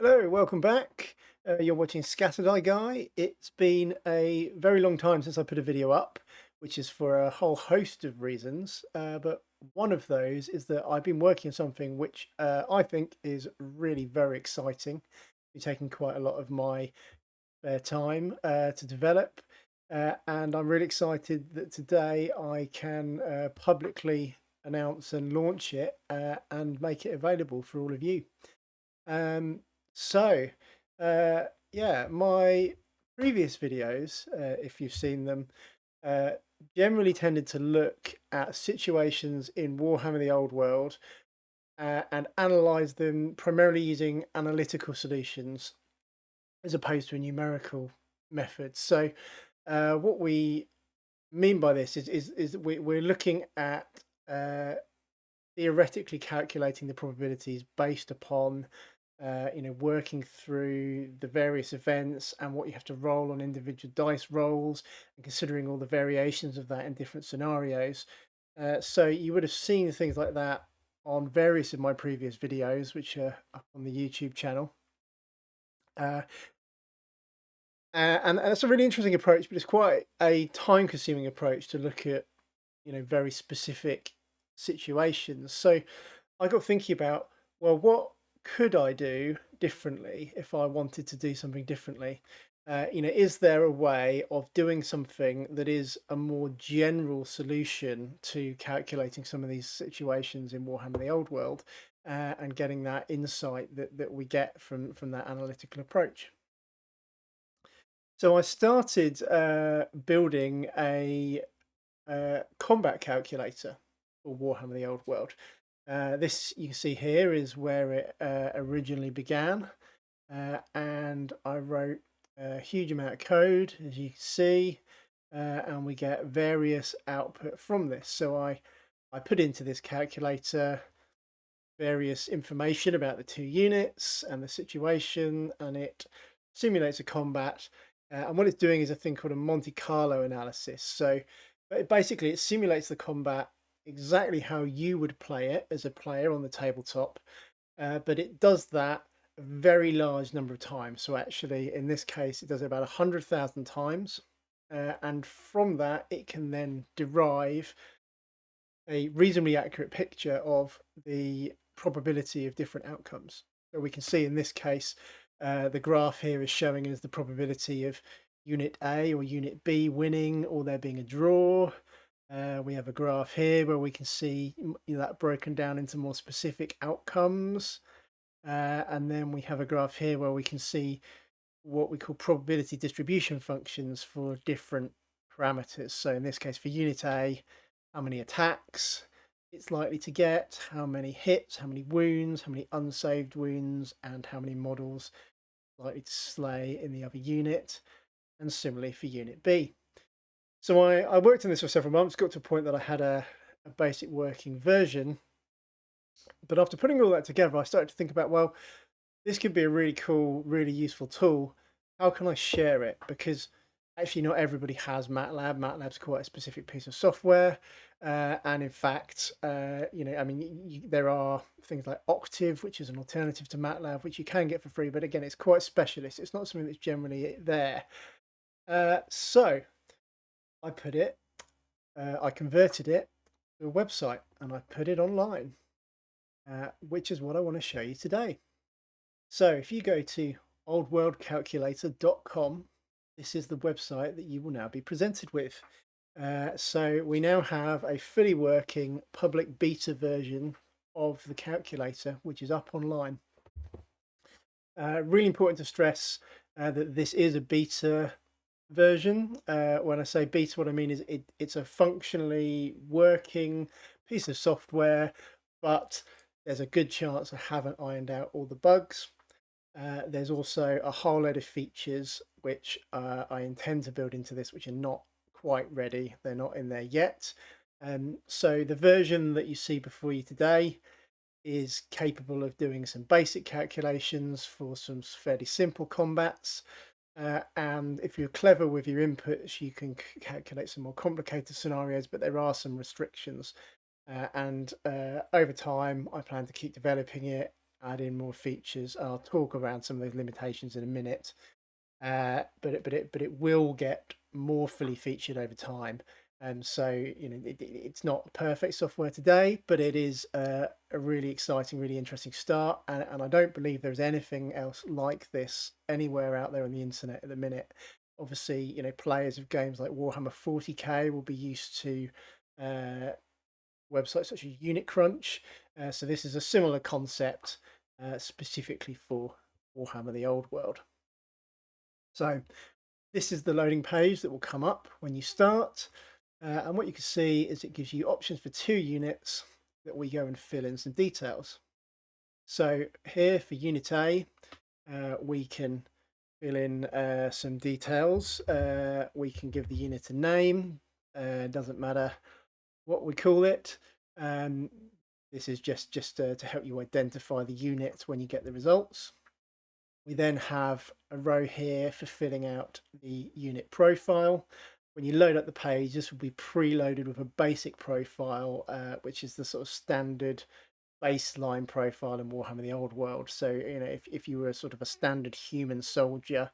Hello, welcome back. You're watching Scattered Eye Guy. It's been a very long time since I put a video up, which is for a whole host of reasons. But one of those is that I've been working on something which I think is really very exciting. It's taking quite a lot of my spare time to develop. And I'm really excited that today I can publicly announce and launch it and make it available for all of you. Um, so, uh, yeah, my previous videos, if you've seen them, uh, generally tended to look at situations in Warhammer the Old World and analyze them primarily using analytical solutions as opposed to a numerical method. So, what we mean by this is that we're looking at theoretically calculating the probabilities based upon working through the various events and what you have to roll on individual dice rolls and considering all the variations of that in different scenarios. So you would have seen things like that on various of my previous videos, which are up on the YouTube channel. Uh, and that's a really interesting approach, but it's quite a time-consuming approach to look at, very specific situations. So I got thinking about, well, what could I do differently if I wanted to do something differently? Is there a way of doing something that is a more general solution to calculating some of these situations in Warhammer the Old World and getting that insight that we get from that analytical approach? So I started building a combat calculator for Warhammer the Old World. This you can see here is where it originally began, and I wrote a huge amount of code, as you can see, and we get various output from this. So I put into this calculator various information about the two units and the situation, and it simulates a combat. And what it's doing is a thing called a Monte Carlo analysis. So basically, it simulates the combat exactly how you would play it as a player on the tabletop, but it does that a very large number of times. So actually, in this case, it does it about 100,000 times. And from that, it can then derive a reasonably accurate picture of the probability of different outcomes. So we can see in this case, the graph here is showing us the probability of Unit A or Unit B winning or there being a draw. We have a graph here where we can see that broken down into more specific outcomes. And then we have a graph here where we can see what we call probability distribution functions for different parameters. So in this case, for Unit A, how many attacks it's likely to get, how many hits, how many wounds, how many unsaved wounds, and how many models likely to slay in the other unit, and similarly for Unit B. So I worked on this for several months, got to a point that I had a basic working version, but after putting all that together, I started to think about, well, this could be a really cool, really useful tool. How can I share it? Because actually not everybody has MATLAB. MATLAB's quite a specific piece of software. And in fact, there are things like Octave, which is an alternative to MATLAB, which you can get for free. But again, it's quite specialist. It's not something that's generally there. So I I converted it to a website and I put it online, which is what I want to show you today. So if you go to oldworldcalculator.com, this is the website that you will now be presented with. So we now have a fully working public beta version of the calculator, which is up online. Really important to stress that this is a beta version. When I say beta, what I mean is it's a functionally working piece of software, but there's a good chance I haven't ironed out all the bugs. There's also a whole load of features which I intend to build into this, which are not quite ready. They're not in there yet. So the version that you see before you today is capable of doing some basic calculations for some fairly simple combats. And if you're clever with your inputs, you can calculate some more complicated scenarios, but there are some restrictions. And over time, I plan to keep developing it add in more features. I'll talk around some of those limitations in a minute, but it will get more fully featured over time. So it's not perfect software today, but it is a really exciting, really interesting start. And I don't believe there's anything else like this anywhere out there on the internet at the minute. Obviously, players of games like Warhammer 40k will be used to websites such as Unit Crunch. So this is a similar concept specifically for Warhammer the Old World. So this is the loading page that will come up when you start. And what you can see is it gives you options for 2 units that we go and fill in some details. So here for Unit A, we can fill in some details. We can give the unit a name. Doesn't matter what we call it. This is just to help you identify the unit when you get the results. We then have a row here for filling out the unit profile. When you load up the page, this will be preloaded with a basic profile, which is the sort of standard baseline profile in Warhammer the Old World. So, if you were sort of a standard human soldier,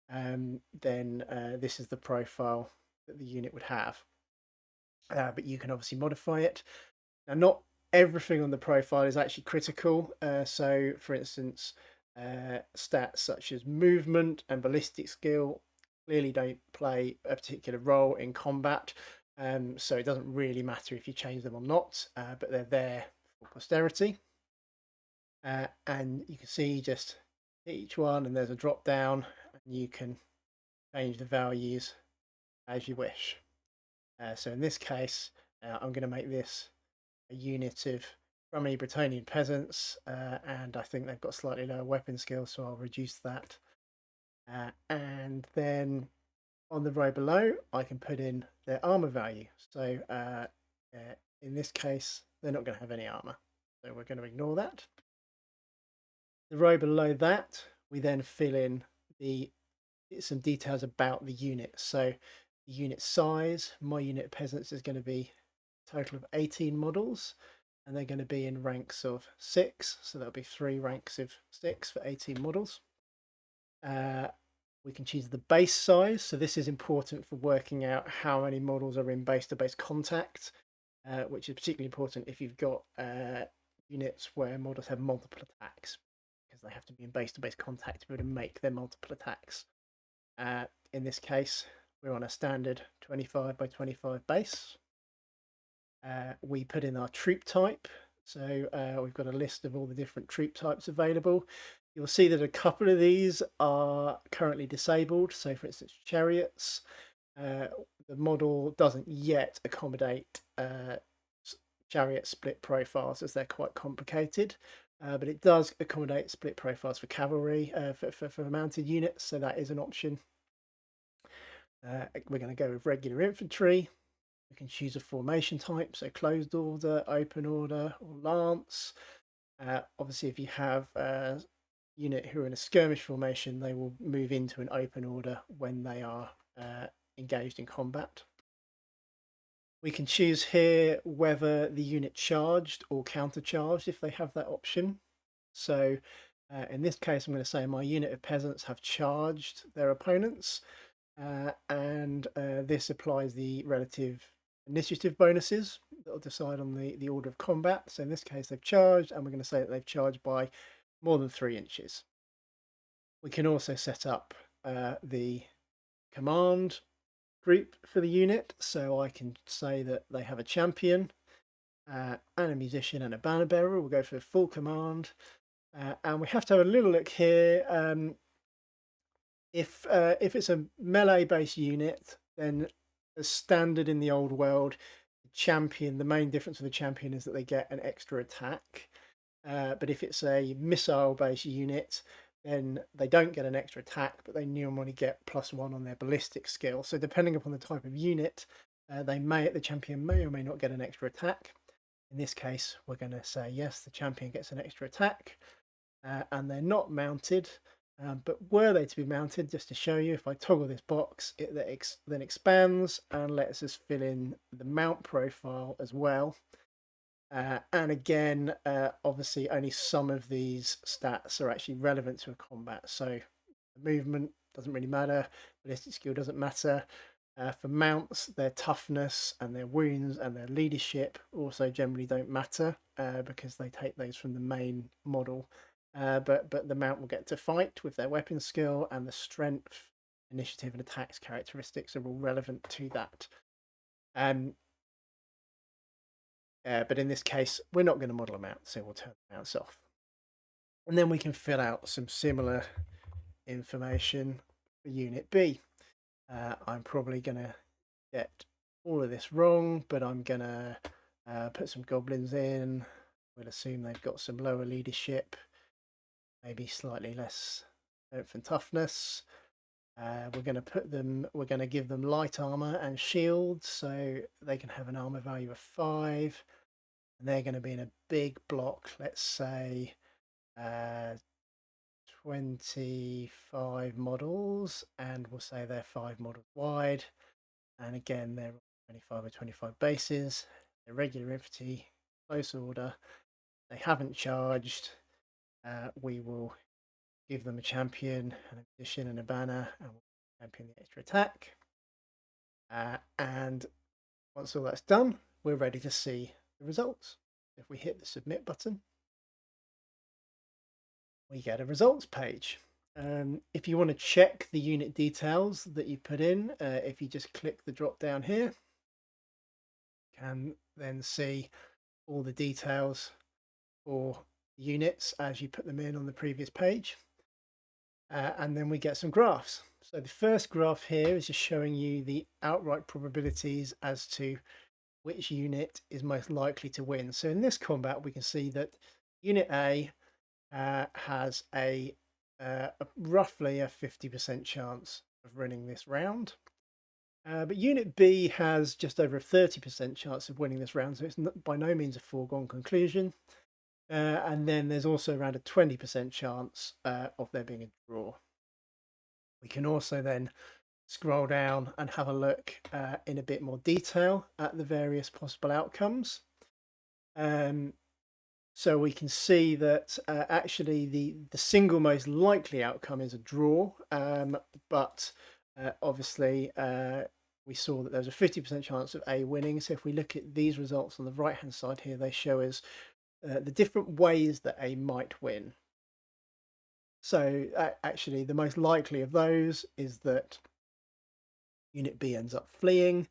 then this is the profile that the unit would have. But you can obviously modify it. Now, not everything on the profile is actually critical. So, for instance, stats such as movement and ballistic skill clearly don't play a particular role in combat. So it doesn't really matter if you change them or not, but they're there for posterity. And you can see just each one, and there's a drop down, and you can change the values as you wish. So in this case, I'm going to make this a unit of Rummy Bretonian peasants, and I think they've got slightly lower weapon skills, so I'll reduce that. And then on the row below, I can put in their armor value. So in this case, they're not going to have any armor, so we're going to ignore that. The row below that, we then fill in some details about the unit. So the unit size, my unit of peasants is going to be a total of 18 models, and they're going to be in ranks of 6, so there'll be 3 ranks of 6 for 18 models. We can choose the base size, so this is important for working out how many models are in base-to-base contact, which is particularly important if you've got units where models have multiple attacks, because they have to be in base-to-base contact to be able to make their multiple attacks. In this case, we're on a standard 25 by 25 base. We put in our troop type, so we've got a list of all the different troop types available. You'll see that a couple of these are currently disabled. So for instance, chariots, the model doesn't yet accommodate chariot split profiles, as they're quite complicated, but it does accommodate split profiles for cavalry, for mounted units, so that is an option. We're going to go with regular infantry. We can choose a formation type, so closed order, open order, or lance. Obviously, if you have unit who are in a skirmish formation, they will move into an open order when they are engaged in combat. We can choose here whether the unit charged or countercharged if they have that option. So in this case, I'm going to say my unit of peasants have charged their opponents, and this applies the relative initiative bonuses that will decide on the order of combat. So in this case, they've charged, and we're going to say that they've charged by more than 3 inches. We can also set up the command group for the unit. So I can say that they have a champion and a musician and a banner bearer. We'll go for a full command. And we have to have a little look here. If it's a melee-based unit, then as standard in the old world, the main difference with the champion is that they get an extra attack. But if it's a missile-based unit, then they don't get an extra attack, but they normally get +1 on their ballistic skill. So depending upon the type of unit, the champion may or may not get an extra attack. In this case, we're going to say yes, the champion gets an extra attack, and they're not mounted. But were they to be mounted, just to show you, if I toggle this box, it then expands and lets us fill in the mount profile as well. And again, obviously only some of these stats are actually relevant to a combat. So the movement doesn't really matter, ballistic skill doesn't matter. For mounts, their toughness and their wounds and their leadership also generally don't matter because they take those from the main model. But the mount will get to fight with their weapon skill, and the strength, initiative, and attacks characteristics are all relevant to that. But in this case, we're not going to model a mount, so we'll turn the mounts off. And then we can fill out some similar information for Unit B. I'm probably going to get all of this wrong, but I'm going to put some goblins in. We'll assume they've got some lower leadership, maybe slightly less strength and toughness. We're going to give them light armor and shields, so they can have an armor value of 5. And they're going to be in a big block, let's say 25 models, and we'll say they're 5 models wide. And again, they're 25 or 25 bases. They're regular infantry, close order. They haven't charged. We will give them a champion, an addition, and a banner, and we'll champion the extra attack. And once all that's done, we're ready to see the results. If we hit the submit button, we get a results page. If you want to check the unit details that you put in, if you just click the drop down here, you can then see all the details for units as you put them in on the previous page. And then we get some graphs. So the first graph here is just showing you the outright probabilities as to which unit is most likely to win. So in this combat, we can see that Unit A has roughly a 50% chance of winning this round. But Unit B has just over a 30% chance of winning this round, so it's by no means a foregone conclusion. And then there's also around a 20% chance of there being a draw. We can also then scroll down and have a look in a bit more detail at the various possible outcomes. So we can see that actually the single most likely outcome is a draw, but obviously we saw that there's a 50% chance of A winning. So if we look at these results on the right hand side here, they show us the different ways that A might win. So actually the most likely of those is that Unit B ends up fleeing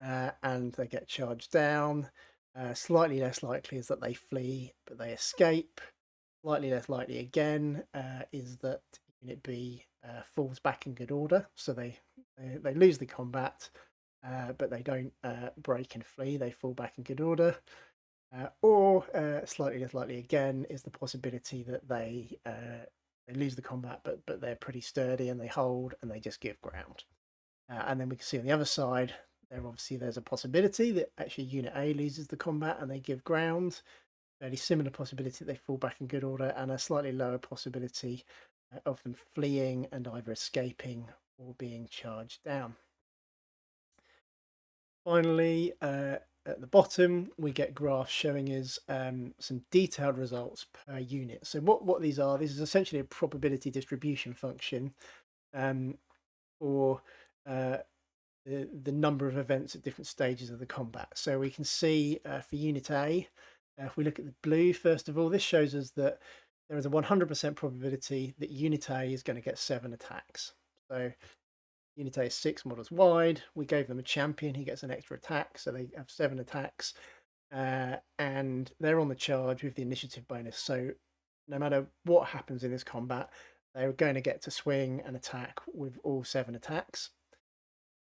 and they get charged down. Slightly less likely is that they flee but they escape. Slightly less likely again is that Unit B falls back in good order, so they lose the combat, but they don't break and flee. They fall back in good order. Or slightly less likely again is the possibility that they lose the combat, but they're pretty sturdy and they hold and they just give ground. And then we can see on the other side, there's a possibility that actually Unit A loses the combat and they give ground. Fairly similar possibility that they fall back in good order, and a slightly lower possibility of them fleeing and either escaping or being charged down. Finally, at the bottom, we get graphs showing us some detailed results per unit. So what these are, this is essentially a probability distribution function for the number of events at different stages of the combat. So we can see for Unit A, if we look at the blue, first of all, this shows us that there is a 100% probability that Unit A is going to get 7 attacks. So Unit A is 6 models wide. We gave them a champion, he gets an extra attack, so they have 7 attacks. And they're on the charge with the initiative bonus. So no matter what happens in this combat, they're going to get to swing and attack with all 7 attacks.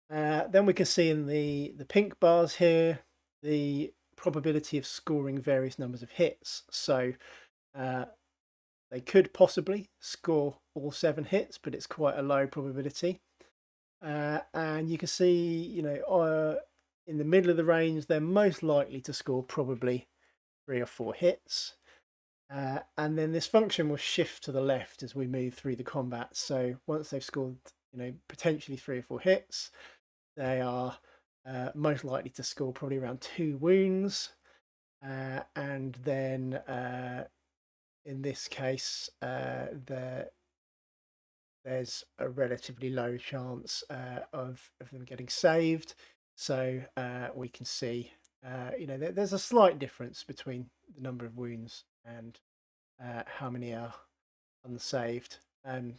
Then we can see in the pink bars here the probability of scoring various numbers of hits. So they could possibly score all 7 hits, but it's quite a low probability. And you can see, in the middle of the range, they're most likely to score probably 3 or 4 hits. And then this function will shift to the left as we move through the combat. So once they've scored, potentially 3 or 4 hits, they are most likely to score probably around 2 wounds. and then in this case, there's a relatively low chance of them getting saved. So we can see, there's a slight difference between the number of wounds and how many are unsaved.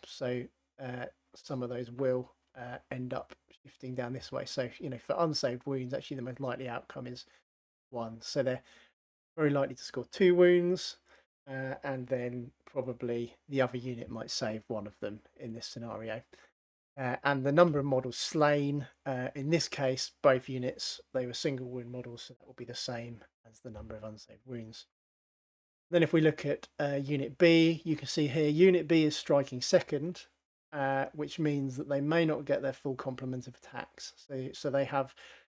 So some of those will end up shifting down this way. So, for unsaved wounds, actually the most likely outcome is 1. So they're very likely to score 2 wounds. And then probably the other unit might save 1 of them in this scenario. And the number of models slain, in this case, both units, they were single wound models, so that will be the same as the number of unsaved wounds. Then if we look at Unit B, you can see here Unit B is striking second, which means that they may not get their full complement of attacks. So they have,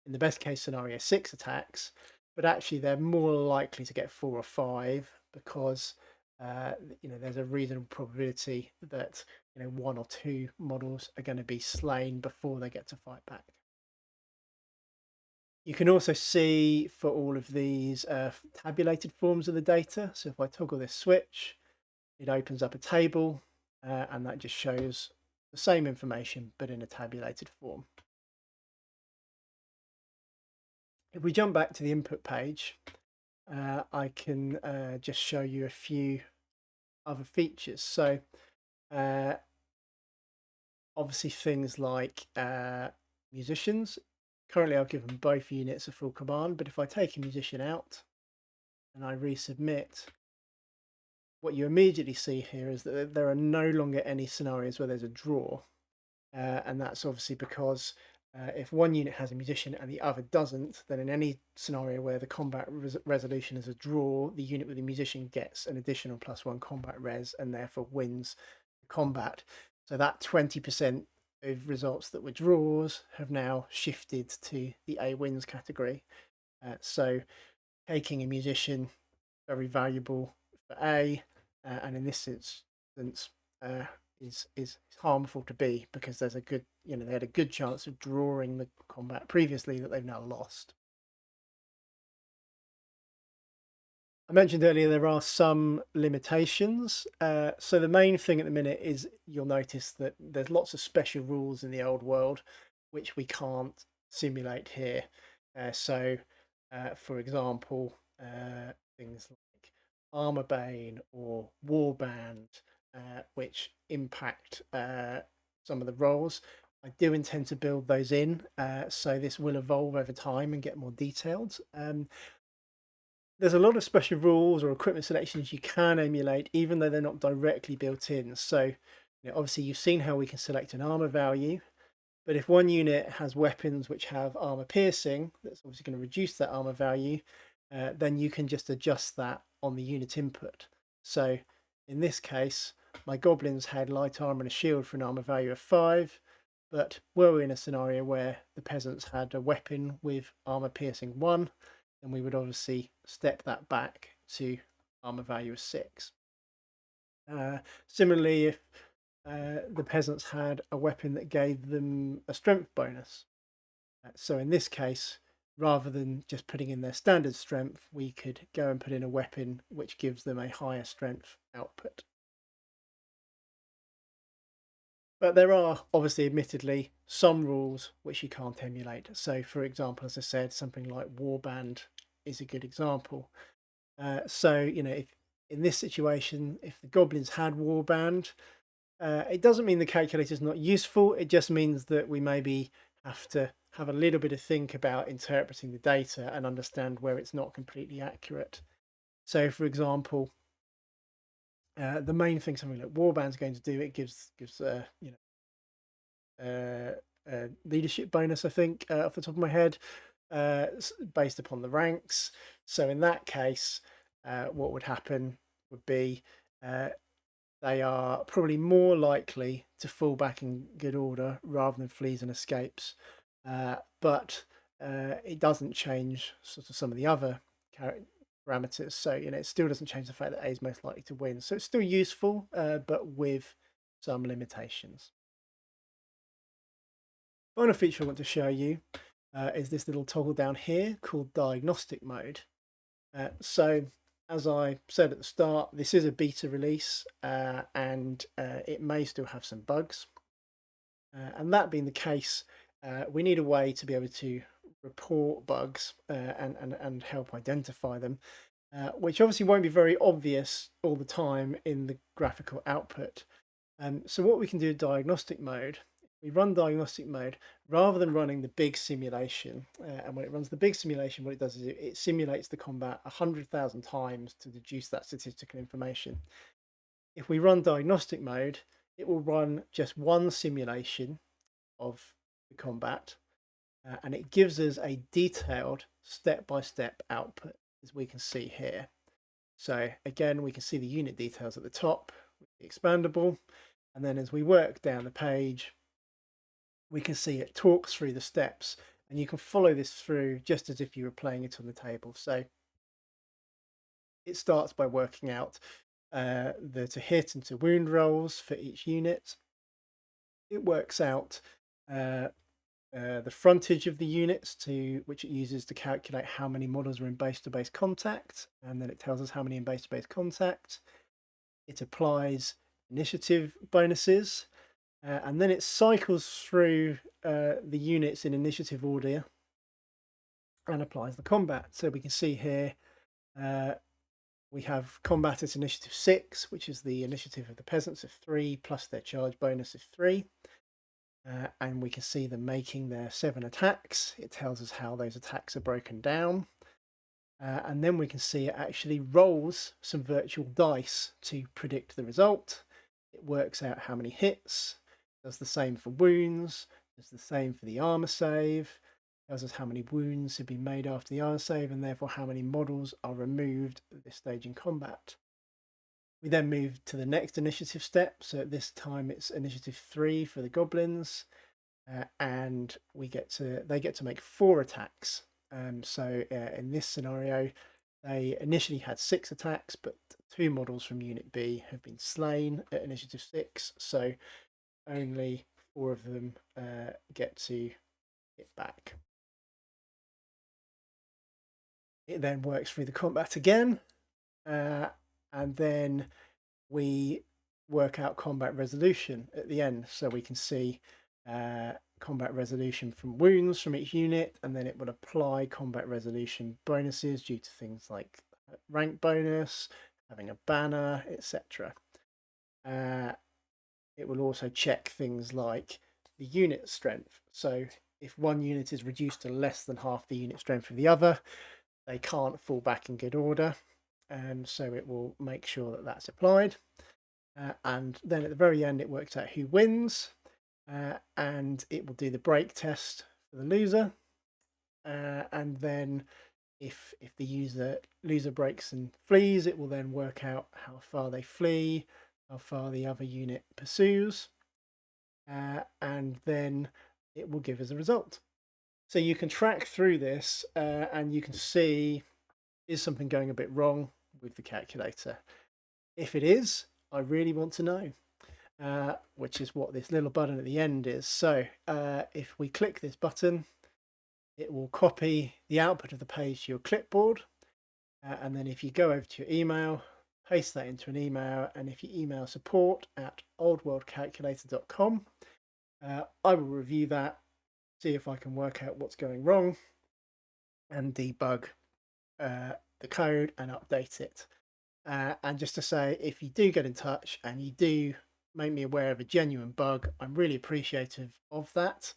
in the best case scenario, 6 attacks, but actually they're more likely to get 4 or 5 because there's a reasonable probability that 1 or 2 models are going to be slain before they get to fight back. You can also see for all of these tabulated forms of the data. So if I toggle this switch, it opens up a table and that just shows the same information but in a tabulated form. If we jump back to the input page, I can just show you a few other features. So obviously things like musicians. Currently I've given both units a full command, but if I take a musician out and I resubmit, what you immediately see here is that there are no longer any scenarios where there's a draw. And that's obviously because if one unit has a musician and the other doesn't, then in any scenario where the combat resolution is a draw, the unit with the musician gets an additional +1 combat res and therefore wins the combat. So that 20% of results that were draws have now shifted to the A wins category. So taking a musician, very valuable for A, and in this instance, is harmful to B because there's a good, they had a good chance of drawing the combat previously that they've now lost. I mentioned earlier there are some limitations. So the main thing at the minute is you'll notice that there's lots of special rules in the old world which we can't simulate here. For example, things like Armor Bane or Warband, which impact some of the roles. I do intend to build those in, so this will evolve over time and get more detailed. There's a lot of special rules or equipment selections you can emulate, even though they're not directly built in. So, obviously you've seen how we can select an armor value, but if one unit has weapons which have armor piercing, that's obviously going to reduce that armor value, then you can just adjust that on the unit input. So in this case, my goblins had light armor and a shield for an armor value of 5, but were we in a scenario where the peasants had a weapon with armor piercing 1, then we would obviously step that back to armor value of 6. Similarly, if the peasants had a weapon that gave them a strength bonus. So in this case, rather than just putting in their standard strength, we could go and put in a weapon which gives them a higher strength output. But there are obviously, admittedly, some rules which you can't emulate. So, for example, as I said, something like Warband is a good example. If in this situation, if the goblins had Warband, it doesn't mean the calculator is not useful. It just means that we maybe have to have a little bit of think about interpreting the data and understand where it's not completely accurate. So, for example, the main thing something like Warband's going to do, it gives leadership bonus, I think, off the top of my head, based upon the ranks. So in that case, what would happen would be they are probably more likely to fall back in good order rather than flees and escapes. But it doesn't change sort of some of the other parameters. So, it still doesn't change the fact that A is most likely to win. So it's still useful, but with some limitations. Final feature I want to show you is this little toggle down here called Diagnostic mode. So as I said at the start, this is a beta release, and it may still have some bugs. And that being the case, we need a way to be able to report bugs and help identify them, which obviously won't be very obvious all the time in the graphical output. So what we can do in diagnostic mode, we run diagnostic mode rather than running the big simulation. And when it runs the big simulation, what it does is it simulates the combat 100,000 times to deduce that statistical information. If we run diagnostic mode, it will run just one simulation of the combat, and it gives us a detailed step-by-step output, as we can see here. So again, we can see the unit details at the top, expandable, and then as we work down the page, we can see it talks through the steps, and you can follow this through just as if you were playing it on the table. So it starts by working out the to hit and to wound rolls for each unit. It works out the frontage of the units, which it uses to calculate how many models are in base-to-base contact, and then it tells us how many in base-to-base contact. It applies initiative bonuses, and then it cycles through the units in initiative order and applies the combat. So we can see here we have combat at initiative 6, which is the initiative of the peasants of 3 plus their charge bonus of 3. And we can see them making their 7 attacks. It tells us how those attacks are broken down. And then we can see it actually rolls some virtual dice to predict the result. It works out how many hits, does the same for wounds, does the same for the armor save, tells us how many wounds have been made after the armor save, and therefore how many models are removed at this stage in combat. We then move to the next initiative step. So at this time it's initiative 3 for the goblins, and they get to make 4 attacks. So in this scenario, they initially had 6 attacks, but 2 models from Unit B have been slain at initiative 6, so only 4 of them get to hit back. It then works through the combat again, and then we work out combat resolution at the end. So we can see combat resolution from wounds from each unit, and then it will apply combat resolution bonuses due to things like rank bonus, having a banner, etc. It will also check things like the unit strength. So if one unit is reduced to less than half the unit strength of the other, they can't fall back in good order. So it will make sure that that's applied. And then at the very end, it works out who wins, and it will do the break test for the loser. And then if the loser breaks and flees, it will then work out how far they flee, how far the other unit pursues, and then it will give us a result. So you can track through this, and you can see, is something going a bit wrong with the calculator? If it is, I really want to know, which is what this little button at the end is. So if we click this button, it will copy the output of the page to your clipboard. And then if you go over to your email, paste that into an email, and if you email support@oldworldcalculator.com, I will review that, see if I can work out what's going wrong, and debug the code and update it. And just to say, if you do get in touch and you do make me aware of a genuine bug, I'm really appreciative of that.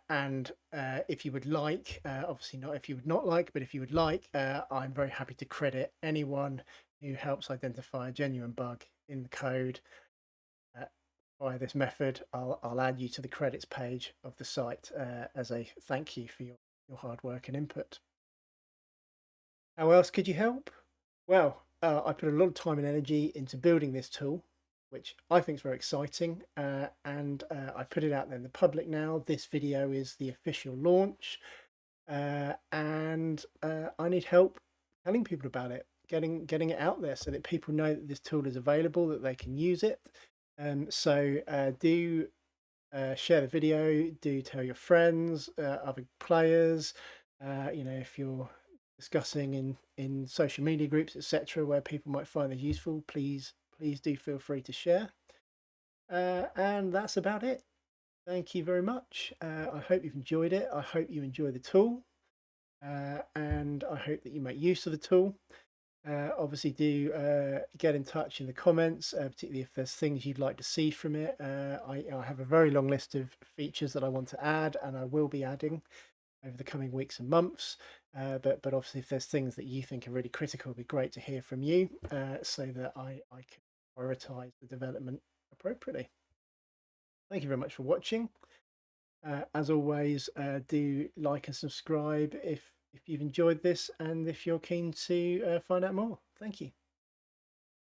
And if you would like, obviously not if you would not like, but if you would like, I'm very happy to credit anyone who helps identify a genuine bug in the code via this method. I'll add you to the credits page of the site as a thank you for your hard work and input. How else could you help? Well, I put a lot of time and energy into building this tool, which I think is very exciting, and I put it out there in the public now. This video is the official launch, and I need help telling people about it, getting it out there so that people know that this tool is available, that they can use it. So do share the video, do tell your friends, other players. If you're discussing in social media groups, etc., where people might find this useful, please do feel free to share. And that's about it. Thank you very much. I hope you've enjoyed it. I hope you enjoy the tool, and I hope that you make use of the tool. Obviously, do get in touch in the comments, particularly if there's things you'd like to see from it. I have a very long list of features that I want to add, and I will be adding over the coming weeks and months. But obviously, if there's things that you think are really critical, it'd be great to hear from you, so that I can prioritize the development appropriately. Thank you very much for watching. As always, do like and subscribe if you've enjoyed this and if you're keen to find out more. Thank you.